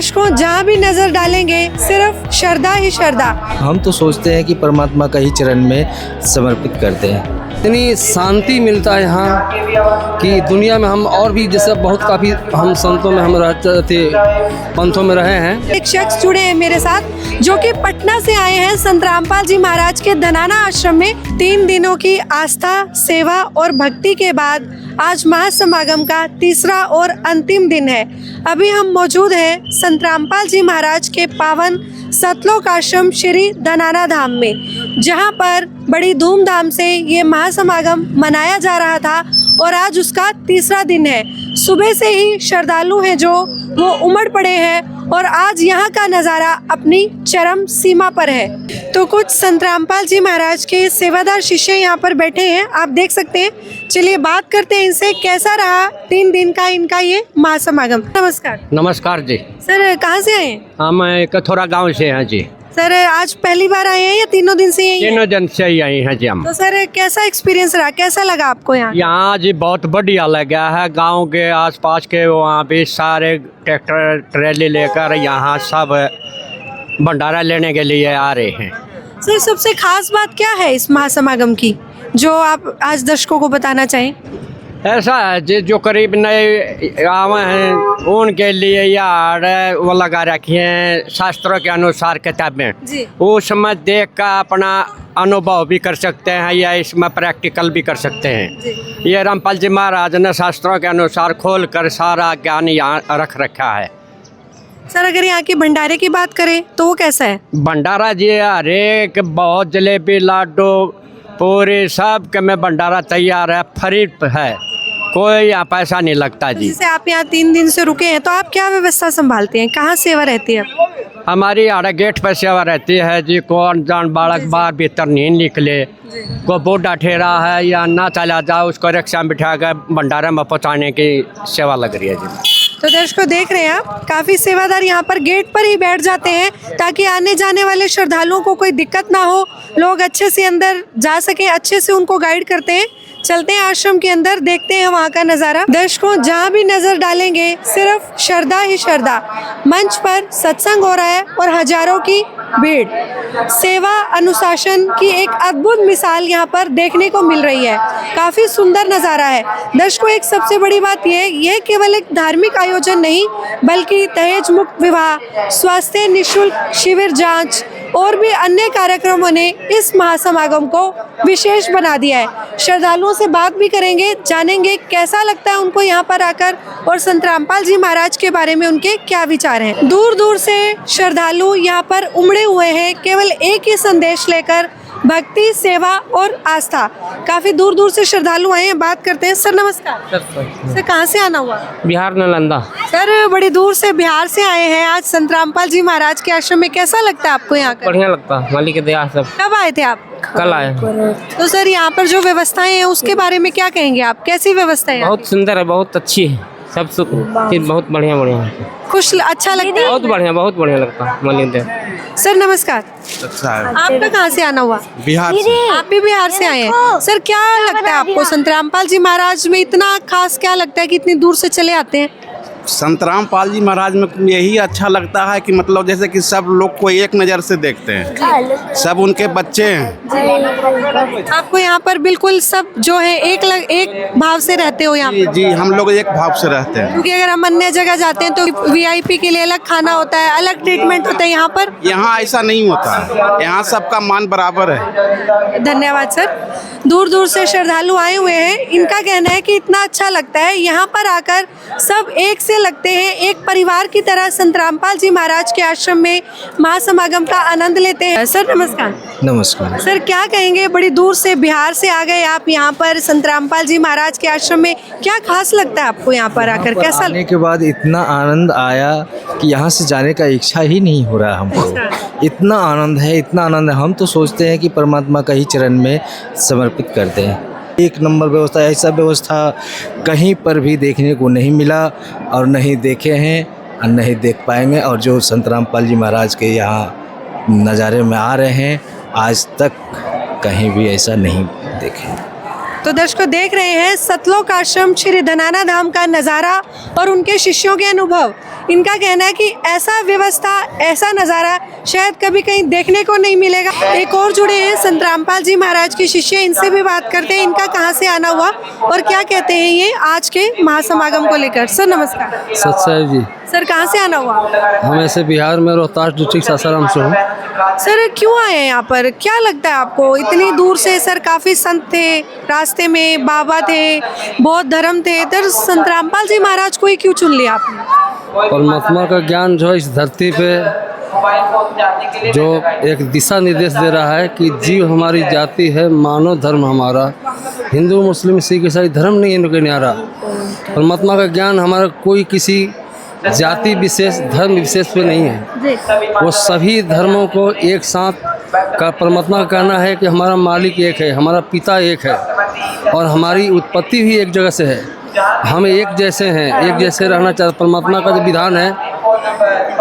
दर्शकों जहाँ भी नजर डालेंगे सिर्फ श्रद्धा ही श्रद्धा। हम तो सोचते हैं कि परमात्मा का ही चरण में समर्पित करते हैं। इतनी शांति मिलता है यहाँ कि दुनिया में हम और भी जैसे बहुत काफ़ी हम संतों में हम रहते थे, पंथों में रहे हैं। एक शख्स जुड़े हैं मेरे साथ जो कि पटना से आए हैं संत रामपाल जी महाराज के धनाना आश्रम में 3 दिनों की आस्था, सेवा और भक्ति के बाद आज महासमागम का तीसरा और अंतिम दिन है। अभी हम मौजूद हैं संत रामपाल जी महाराज के पावन सतलोक आश्रम श्री धनाना धाम में, जहां पर बड़ी धूमधाम से ये महासमागम मनाया जा रहा था और आज उसका तीसरा दिन है। सुबह से ही श्रद्धालु हैं जो वो उमड़ पड़े हैं और आज यहाँ का नज़ारा अपनी चरम सीमा पर है। तो कुछ संत रामपाल जी महाराज के सेवादार शिष्य यहाँ पर बैठे हैं, आप देख सकते हैं। चलिए बात करते हैं इनसे, कैसा रहा 3 दिन का इनका ये महासमागम। नमस्कार। नमस्कार जी। सर कहाँ से आए हैं? हम कथोरा गांव से हैं जी। सर आज पहली बार आए हैं या तीनों दिन से यही हैं? 3 दिन से ही आई हैं जी हम। तो सर कैसा एक्सपीरियंस रहा, कैसा लगा आपको यहाँ? यहाँ जी बहुत बढ़िया लगा है। गांव के आसपास के वहाँ भी सारे ट्रैक्टर ट्रैली लेकर यहाँ सब भंडारा लेने के लिए आ रहे हैं। सर सबसे खास बात क्या है इस महासमागम की जो आप आज दर्शकों को बताना चाहें? ऐसा है जी, जो करीब नए आवे हैं उनके लिए यार वो लगा रखी हैं शास्त्रों के अनुसार किताबें जी। उसमें देख कर अपना अनुभव भी कर सकते हैं या इसमें प्रैक्टिकल भी कर सकते हैं। ये रामपाल जी महाराज ने शास्त्रों के अनुसार खोल कर सारा ज्ञान यहाँ रख रखा है। सर अगर यहाँ के भंडारे की बात करें तो वो कैसा है? भंडारा जी हर एक बहुत जलेबी लाडू पूरी सब के में भंडारा तैयार है, फ्री है, कोई यहाँ पैसा नहीं लगता जी। जैसे आप यहाँ 3 दिन से रुके हैं तो आप क्या व्यवस्था संभालते हैं, कहाँ सेवा रहती है? हमारी यहाँ गेट पर सेवा रहती है जी। कौन जान बालक बाहर भीतर नहीं निकले, को बूढ़ा ठेरा है या ना चला जाए उसको रिक्शा में बिठा कर भंडारे में पहुँचाने की सेवा लग रही है जी। तो दर्शकों देख रहे हैं आप, काफ़ी सेवादार यहाँ पर गेट पर ही बैठ जाते हैं ताकि आने जाने वाले श्रद्धालुओं को कोई दिक्कत ना हो, लोग अच्छे से अंदर जा सकें, अच्छे से उनको गाइड करते हैं। चलते हैं आश्रम के अंदर, देखते हैं वहाँ का नज़ारा। दर्शकों जहाँ भी नज़र डालेंगे सिर्फ श्रद्धा ही श्रद्धा। मंच पर सत्संग हो रहा है और हजारों की भीड़, सेवा अनुशासन की एक अद्भुत मिसाल यहाँ पर देखने को मिल रही है। काफ़ी सुंदर नज़ारा है। दर्शकों एक सबसे बड़ी बात यह केवल एक धार्मिक आयोजन नहीं बल्कि दहेज मुक्त विवाह, स्वास्थ्य निःशुल्क शिविर जांच और भी अन्य कार्यक्रमों ने इस महासमागम को विशेष बना दिया है। श्रद्धालुओं से बात भी करेंगे, जानेंगे कैसा लगता है उनको यहाँ पर आकर और संत रामपाल जी महाराज के बारे में उनके क्या विचार हैं। दूर दूर से श्रद्धालु यहाँ पर उमड़े हुए हैं केवल एक ही संदेश लेकर, भक्ति, सेवा और आस्था। काफी दूर दूर से श्रद्धालु आए हैं, बात करते हैं। सर नमस्कार। सर कहाँ से आना हुआ? बिहार नालंदा। सर बड़ी दूर से बिहार से आए हैं आज संत रामपाल जी महाराज के आश्रम में, कैसा लगता है आपको यहाँ? बढ़िया लगता है, मालिक की दया सब। कब आए थे आप? कल आए। तो सर यहाँ पर जो व्यवस्थाएं हैं उसके बारे में क्या कहेंगे आप, कैसी व्यवस्था है? बहुत सुंदर है, बहुत अच्छी है, सब चीज बहुत बढ़िया है। खुश अच्छा लगता है? बहुत बढ़िया लगता है, मालिक दया। सर नमस्कार। अच्छा है। आपका कहाँ से आना हुआ? बिहार से। आप भी बिहार से आए हैं। सर क्या लगता है आपको संत रामपाल जी महाराज में इतना खास क्या लगता है कि इतनी दूर से चले आते हैं? संत रामपाल जी महाराज में यही अच्छा लगता है कि मतलब जैसे कि सब लोग को एक नज़र से देखते हैं, सब उनके बच्चे हैं। आपको यहाँ पर बिल्कुल सब जो है एक भाव से रहते हो यहाँ? जी हम लोग एक भाव से रहते हैं। क्योंकि अगर हम अन्य जगह जाते हैं तो वीआईपी के लिए अलग खाना होता है, अलग ट्रीटमेंट होता है, यहाँ ऐसा नहीं होता है, यहाँ सबका मान बराबर है। धन्यवाद सर। दूर दूर से श्रद्धालु आए हुए हैं, इनका कहना है कि इतना अच्छा लगता है यहाँ पर आकर, सब एक से लगते हैं, एक परिवार की तरह संत रामपाल जी महाराज के आश्रम में महासमागम का आनंद लेते हैं। सर नमस्कार। नमस्कार। सर क्या कहेंगे, बड़ी दूर से बिहार से आ गए आप यहाँ पर संत रामपाल जी महाराज के आश्रम में, क्या खास लगता है आपको यहाँ पर आकर, कैसा? आने के बाद इतना आनंद आया कि यहाँ से जाने का इच्छा ही नहीं हो रहा हमको। इतना आनंद है, इतना आनंद है। हम तो सोचते हैं कि परमात्मा का ही चरण में समर्पित करते हैं। एक नंबर व्यवस्था, ऐसा व्यवस्था कहीं पर भी देखने को नहीं मिला और नहीं देखे हैं और नहीं देख पाएंगे। और जो संत रामपाल जी महाराज के यहाँ नज़ारे में आ रहे हैं, आज तक कहीं भी ऐसा नहीं देखे। तो दर्शकों देख रहे हैं सतलोक आश्रम श्री धनाना धाम का नज़ारा और उनके शिष्यों के अनुभव। इनका कहना है कि ऐसा व्यवस्था, ऐसा नज़ारा शायद कभी कहीं देखने को नहीं मिलेगा। एक और जुड़े हैं संत रामपाल जी महाराज के शिष्य, इनसे भी बात करते हैं इनका कहाँ से आना हुआ और क्या कहते हैं ये आज के महासमागम को लेकर। सर नमस्कार। सत्साई जी, सर कहाँ से आना हुआ? हम ऐसे बिहार में रोहतास डिस्ट्रिक्ट सासाराम से हूँ। सर क्यों आए हैं यहाँ पर? क्या लगता है आपको इतनी दूर से? सर काफ़ी संत थे रास्ते में, बाबा थे, बौद्ध धर्म थे, तो संत रामपाल जी महाराज को ही क्यों चुन लिया आपने? परमात्मा का ज्ञान जो इस धरती पे जो एक दिशा निर्देश दे रहा है कि जीव हमारी जाति है, मानव धर्म हमारा, हिंदू मुस्लिम सिख ईसाई धर्म नहीं इनके न्यारा। परमात्मा का ज्ञान हमारा कोई किसी जाति विशेष, धर्म विशेष पे नहीं है। वो सभी धर्मों को एक साथ का परमात्मा का कहना है कि हमारा मालिक एक है, हमारा पिता एक है और हमारी उत्पत्ति भी एक जगह से है। हम एक जैसे हैं, एक जैसे रहना चाहते। परमात्मा का जो विधान है,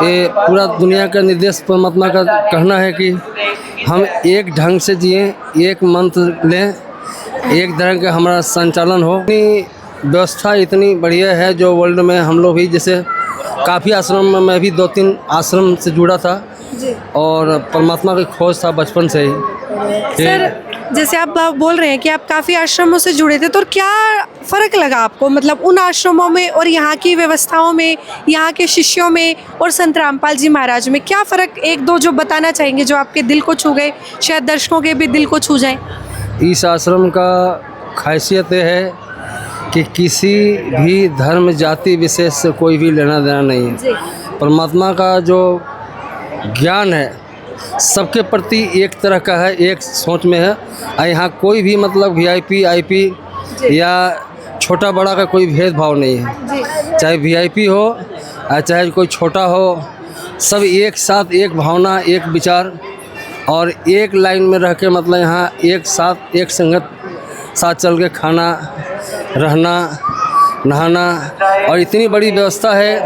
ये पूरा दुनिया का निर्देश परमात्मा का कहना है कि हम एक ढंग से जिए, एक मंत्र लें, एक तरह का हमारा संचालन हो। इतनी व्यवस्था इतनी बढ़िया है जो वर्ल्ड में हम लोग भी, जैसे काफ़ी आश्रम में मैं भी 2-3 आश्रम से जुड़ा था और परमात्मा की खोज था बचपन से ही। सर जैसे आप बोल रहे हैं कि आप काफ़ी आश्रमों से जुड़े थे, तो क्या फ़र्क लगा आपको, मतलब उन आश्रमों में और यहाँ की व्यवस्थाओं में, यहाँ के शिष्यों में और संत रामपाल जी महाराज में क्या फ़र्क, एक दो जो बताना चाहेंगे जो आपके दिल को छू गए, शायद दर्शकों के भी दिल को छू जाए? इस आश्रम का खासियत ये है कि किसी भी धर्म जाति विशेष से कोई भी लेना देना नहीं है। परमात्मा का जो ज्ञान है सबके प्रति एक तरह का है, एक सोच में है। यहाँ कोई भी मतलब VIP IP या छोटा बड़ा का कोई भेदभाव नहीं है। चाहे VIP हो चाहे कोई छोटा हो, सब एक साथ, एक भावना, एक विचार और एक लाइन में रह के, मतलब यहाँ एक साथ, एक संगत साथ चल के खाना, रहना, नहाना और इतनी बड़ी व्यवस्था है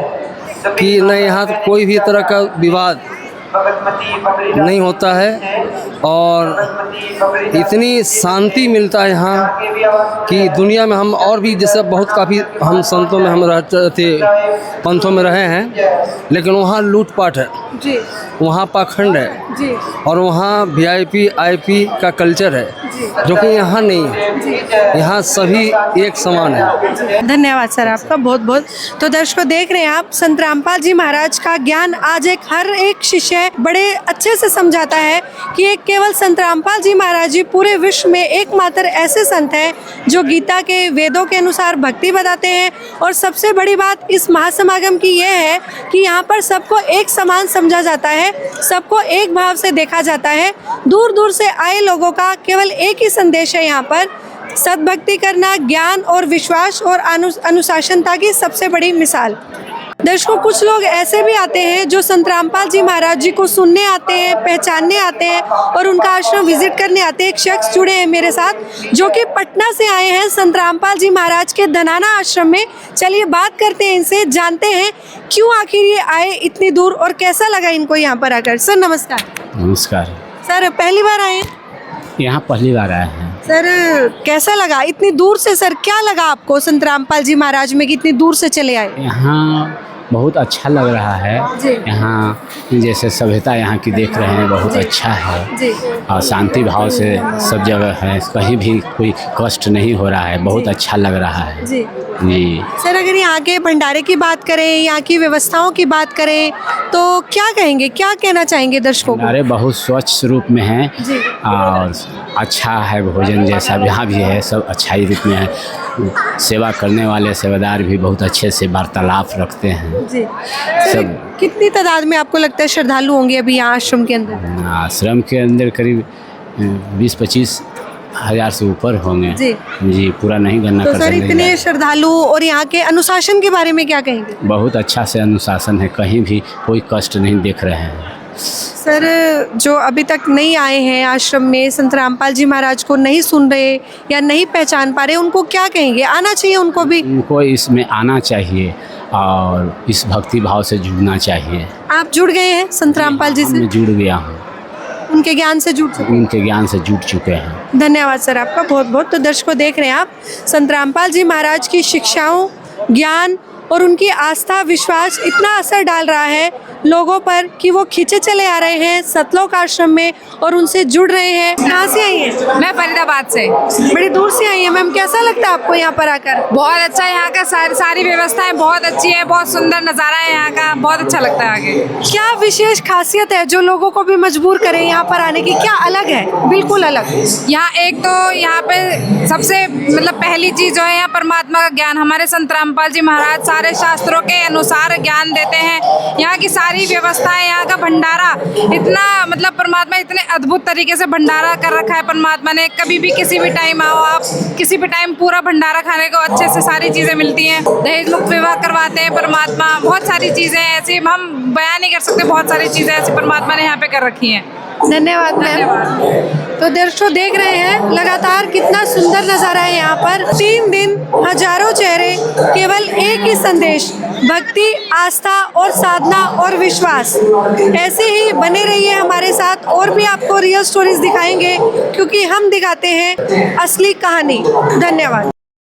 कि न यहाँ कोई भी तरह का विवाद नहीं होता है और इतनी शांति मिलता है यहाँ कि दुनिया में हम और भी जैसे बहुत काफ़ी हम संतों में हम रहते थे, पंथों में रहे हैं, लेकिन वहाँ लूटपाट है, वहाँ पाखंड है और वहाँ VIP IP का कल्चर है, जो कि यहाँ नहीं है। यहाँ सभी एक समान है। धन्यवाद सर आपका बहुत बहुत। तो दर्शकों देख रहे हैं आप, संत रामपाल जी महाराज का ज्ञान आज एक हर एक शिष्य बड़े अच्छे से समझाता है कि एक केवल संत रामपाल जी महाराज जी पूरे विश्व में एकमात्र ऐसे संत हैं जो गीता के, वेदों के अनुसार भक्ति बताते हैं। और सबसे बड़ी बात इस महासमागम की यह है कि यहाँ पर सबको एक समान समझा जाता है, सबको एक भाव से देखा जाता है। दूर दूर से आए लोगों का केवल एक ही संदेश है यहाँ पर, सद्भक्ति करना, ज्ञान और विश्वास और अनुशासनता की सबसे बड़ी मिसाल। दर्शकों कुछ लोग ऐसे भी आते हैं जो संत रामपाल जी महाराज जी को सुनने आते हैं, पहचानने आते हैं और उनका आश्रम विजिट करने आते हैं। एक शख्स जुड़े हैं मेरे साथ जो कि पटना से आए हैं संत रामपाल जी महाराज के धनाना आश्रम में। चलिए बात करते हैं इनसे, जानते हैं क्यों आखिर ये आए इतनी दूर और कैसा लगा इनको यहाँ पर आकर। सर नमस्कार। नमस्कार सर, पहली बार आए? यहाँ पहली बार आए हैं। सर कैसा लगा इतनी दूर से? सर क्या लगा आपको संत रामपाल जी महाराज में कि इतनी दूर से चले आए? यहाँ बहुत अच्छा लग रहा है। यहाँ जैसे सभ्यता यहाँ की देख रहे हैं, बहुत अच्छा है और शांति भाव से सब जगह है, कहीं भी कोई कष्ट नहीं हो रहा है, बहुत अच्छा लग रहा है जी। सर अगर यहाँ के भंडारे की बात करें, यहाँ की व्यवस्थाओं की बात करें तो क्या कहेंगे, क्या कहना चाहेंगे दर्शकों को? भंडारे बहुत स्वच्छ रूप में हैं और अच्छा है, भोजन जैसा यहाँ भी है सब अच्छाई रूप में है। सेवा करने वाले सेवादार भी बहुत अच्छे से वार्तालाप रखते हैं जी। सब कितनी तादाद में आपको लगता है श्रद्धालु होंगे अभी यहाँ आश्रम के अंदर? आश्रम के अंदर करीब 20-25 हज़ार से ऊपर होंगे जी, पूरा नहीं गणना कर सकते। सर इतने श्रद्धालु और यहाँ के अनुशासन के बारे में क्या कहेंगे? बहुत अच्छा से अनुशासन है, कहीं भी कोई कष्ट नहीं देख रहे हैं। सर जो अभी तक नहीं आए हैं आश्रम में, संत रामपाल जी महाराज को नहीं सुन रहे या नहीं पहचान पा रहे, उनको क्या कहेंगे? आना चाहिए उनको भी? उनको इसमें आना चाहिए और इस भक्ति भाव से जुड़ना चाहिए। आप जुड़ गए हैं संत रामपाल जी से? मैं जुड़ गया हूँ, उनके ज्ञान से जुड़ चुके? उनके ज्ञान से जुड़ चुके हैं। धन्यवाद सर आपका बहुत बहुत। तो दर्शकों देख रहे हैं आप, संत रामपाल जी महाराज की शिक्षाओं, ज्ञान और उनकी आस्था विश्वास इतना असर डाल रहा है लोगों पर कि वो खींचे चले आ रहे हैं सतलोक आश्रम में और उनसे जुड़ रहे हैं। कहाँ से आई हैं? मैं फरीदाबाद से। बड़ी दूर से आई हैं मैम, कैसा लगता है आपको यहाँ पर आकर? बहुत अच्छा है, यहाँ का सारी व्यवस्थाएं बहुत अच्छी है, बहुत सुंदर नज़ारा है यहाँ का, बहुत अच्छा लगता है आगे। क्या विशेष खासियत है जो लोगों को भी मजबूर करे यहाँ पर आने की? क्या अलग है? बिल्कुल अलग। यहाँ एक तो यहाँ पे सबसे मतलब पहली चीज़ जो है यहाँ परमात्मा का ज्ञान, हमारे संत रामपाल जी महाराज सारे शास्त्रों के अनुसार ज्ञान देते हैं। यहाँ की सारी व्यवस्थाएं, यहाँ का भंडारा इतना मतलब परमात्मा इतने अद्भुत तरीके से भंडारा कर रखा है परमात्मा ने। कभी भी किसी भी टाइम आओ आप, किसी भी टाइम पूरा भंडारा खाने को अच्छे से सारी चीज़ें मिलती हैं। दहेज मुक्त विवाह करवाते हैं परमात्मा, बहुत सारी चीज़ें ऐसी हम बयान नहीं कर सकते, बहुत सारी चीज़ें ऐसी परमात्मा ने यहाँ पे कर रखी हैं। धन्यवाद मैम। तो दर्शकों देख रहे हैं लगातार कितना सुंदर नज़ारा है यहाँ पर। 3 दिन हजारों चेहरे, केवल एक ही संदेश, भक्ति आस्था और साधना और विश्वास। ऐसे ही बने रहिए हमारे साथ, और भी आपको रियल स्टोरीज दिखाएंगे क्योंकि हम दिखाते हैं असली कहानी। धन्यवाद।